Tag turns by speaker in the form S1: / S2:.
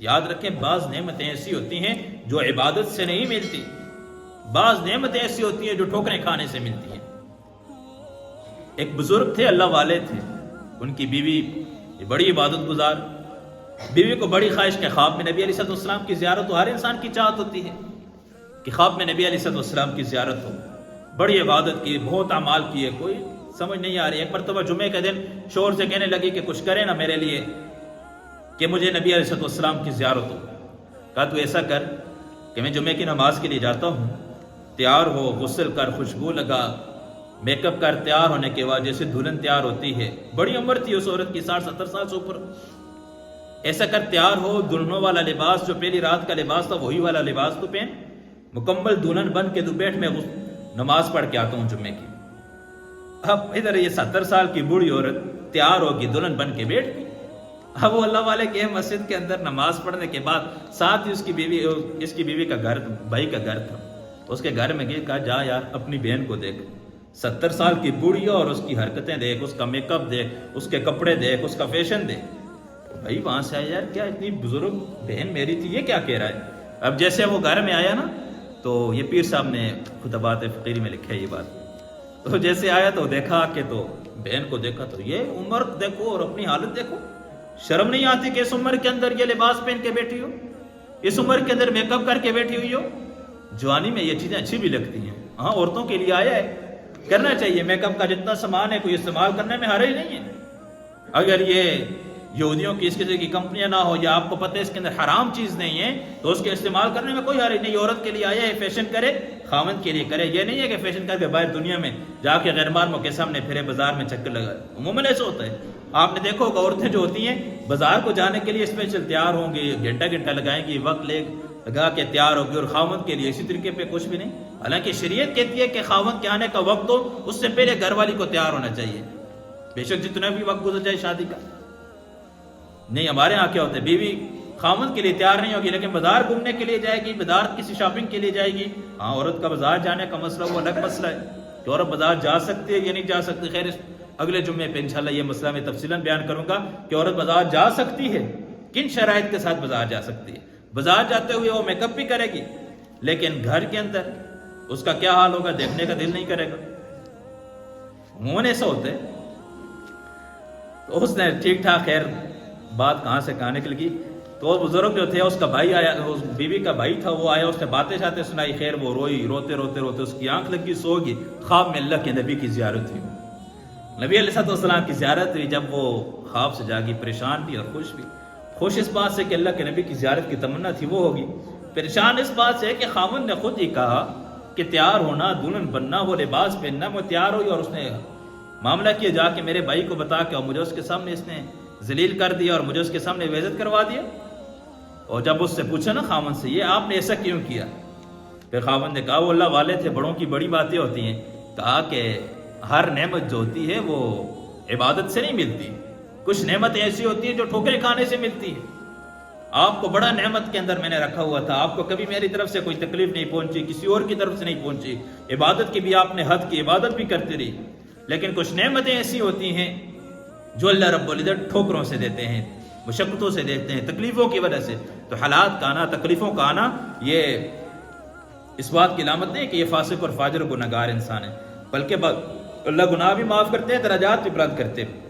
S1: یاد رکھیں بعض نعمتیں ایسی ہوتی ہیں جو عبادت سے نہیں ملتی، بعض نعمتیں ایسی ہوتی ہیں جو ٹھوکریں کھانے سے ملتی ہیں۔ ایک بزرگ تھے، اللہ والے تھے، ان کی بیوی بڑی عبادت گزار، بیوی کو بڑی خواہش کہ خواب میں نبی علیہ السلام کی زیارت ہو۔ ہر انسان کی چاہت ہوتی ہے کہ خواب میں نبی علیہ السلام کی زیارت ہو۔ بڑی عبادت کی، بہت اعمال کیے، کوئی سمجھ نہیں آ رہی۔ ایک مرتبہ جمعے کے دن شوہر سے کہنے لگی کہ کچھ کرے نا میرے لیے کہ مجھے نبی علیہ السلام کی زیارت ہو۔ کہا تو ایسا کر کہ میں جمعے کی نماز کے لیے جاتا ہوں، تیار ہو، غسل کر، خوشبو لگا، میک اپ کر، تیار ہونے کے بعد جیسے دلہن تیار ہوتی ہے، بڑی عمر تھی اس عورت کی، 60-70 سال سے اوپر، ایسا کر تیار ہو، دلہنوں والا لباس جو پہلی رات کا لباس تھا وہی والا لباس تو پہن، مکمل دلہن بن کے تو بیٹھ، میں نماز پڑھ کے آتا ہوں جمعے کی۔ اب ادھر یہ 70 سال کی بوڑھی عورت تیار ہوگی، دلہن بن کے بیٹھ گئی۔ اب وہ اللہ والے کے مسجد کے اندر نماز پڑھنے کے بعد ساتھ ہی اس کی بیوی کا گھر، بھائی کا گھر تھا، اس کے گھر میں گئی، کہا جا یار اپنی بہن کو دیکھ، 70 سال کی بوڑھی اور اس کی حرکتیں دیکھ، اس کا میک اپ دیکھ، اس کے کپڑے دیکھ، اس کا فیشن دیکھ۔ بھائی وہاں سے آیا، یار کیا اتنی بزرگ بہن میری تھی، یہ کیا کہہ رہا ہے؟ اب جیسے وہ گھر میں آیا نا، تو یہ پیر صاحب نے خطبات فقیری میں لکھا ہے یہ بات، تو جیسے آیا تو دیکھا کہ تو بہن کو دیکھا تو یہ عمر دیکھو اور اپنی حالت دیکھو، شرم نہیں آتی کہ اس عمر کے اندر یہ لباس پہن کے بیٹھی ہو، اس عمر کے اندر میک اپ کر کے بیٹھی ہوئی ہو؟ جوانی میں یہ چیزیں اچھی بھی لگتی ہیں، ہاں عورتوں کے لیے آیا ہے، کرنا چاہیے، میک اپ کا جتنا سامان ہے کوئی استعمال کرنے میں حرج نہیں ہے۔ اگر یہ یہودیوں کی اس قسم کی کمپنیاں نہ ہو یا آپ کو پتہ ہے اس کے اندر حرام چیز نہیں ہے تو اس کے استعمال کرنے میں کوئی حرج نہیں۔ عورت کے لیے آیا ہے، فیشن کرے، خاوند کے لیے کرے، یہ نہیں ہے کہ فیشن کر کے باہر دنیا میں جا کے غیر محرموں کے سامنے پھرے، بازار میں چکر لگائے۔ عموماً ایسا ہوتا ہے، آپ نے دیکھا ہوگا عورتیں جو ہوتی ہیں بازار کو جانے کے لیے اسپیشل تیار ہوں گی، گھنٹہ لگائیں گی، وقت لگا کے تیار ہوگی، اور خاوند کے لیے اسی طریقے پہ کچھ بھی نہیں۔ حالانکہ شریعت کہتی ہے کہ خاوند کے آنے کا وقت ہو اس سے پہلے گھر والی کو تیار ہونا چاہیے، بے شک جتنا بھی وقت گزر جائے شادی کا۔ نہیں، ہمارے ہاں کیا ہوتا ہے، بیوی خاوند کے لیے تیار نہیں ہوگی لیکن بازار گھومنے کے لیے جائے گی، بازار کسی شاپنگ کے لیے جائے گی۔ ہاں عورت کا بازار جانے کا مسئلہ وہ الگ مسئلہ ہے کہ عورت بازار جا سکتی ہے یا نہیں جا سکتی۔ خیر اگلے جمعے پہ انشاءاللہ یہ مسئلہ میں تفصیلاً بیان کروں گا کہ عورت بازار جا سکتی ہے، کن شرائط کے ساتھ بازار جا سکتی ہے۔ بازار جاتے ہوئے وہ میک اپ بھی کرے گی لیکن گھر کے اندر اس کا کیا حال ہوگا، دیکھنے کا دل نہیں کرے گا۔ عموماً ایسا ہوتا ہے۔ تو اس نے ٹھیک ٹھاک، خیر بات کہاں سے کہاں نکل گئی، تو وہ بزرگ جو تھے، اس کا بھائی آیا، اس بیوی کا بھائی تھا، وہ آیا، اس نے باتیں شاتیں سنائی، خیر وہ روئی، روتے اس کی آنکھ لگی، سو گئی۔ خواب میں اللہ کے نبی کی زیارت ہوئی، نبی علیہ السلام کی زیارت ہوئی۔ جب وہ خواب سے جاگی، پریشان بھی اور خوش بھی، خوش اس بات سے کہ اللہ کے نبی کی زیارت کی تمنا تھی وہ ہوگی، پریشان اس بات سے کہ خاوند نے خود ہی کہا کہ تیار ہونا، دلہن بننا، وہ لباس پہننا، وہ تیار ہوئی، اور اس نے معاملہ کیا جا کے میرے بھائی کو بتا کے، اور مجھے اس کے سامنے اس نے ذلیل کر دیا اور مجھے اس کے سامنے بےعزت کروا دیا۔ اور جب اس سے پوچھا نا خاوند سے، یہ آپ نے ایسا کیوں کیا؟ پھر خاوند نے کہا وہ اللہ والے تھے، بڑوں کی بڑی باتیں ہوتی ہیں، کہا کہ ہر نعمت جو ہوتی ہے وہ عبادت سے نہیں ملتی، کچھ نعمتیں ایسی ہوتی ہیں جو ٹھوکریں کھانے سے ملتی ہیں۔ آپ کو بڑا نعمت کے اندر میں نے رکھا ہوا تھا، آپ کو کبھی میری طرف سے کوئی تکلیف نہیں پہنچی، کسی اور کی طرف سے نہیں پہنچی، عبادت کی بھی آپ نے حد کی عبادت بھی کرتے رہی، لیکن کچھ نعمتیں ایسی ہوتی ہیں جو اللہ رب العزت ٹھوکروں سے دیتے ہیں، مشقتوں سے دیتے ہیں، تکلیفوں کی وجہ سے۔ تو حالات کا آنا، تکلیفوں کا آنا، یہ اس بات کی علامت نہیں کہ یہ فاسق اور فاجر و گناہگار انسان ہے، بلکہ اللہ گناہ بھی معاف کرتے ہیں، درجات بھی بلند کرتے ہیں۔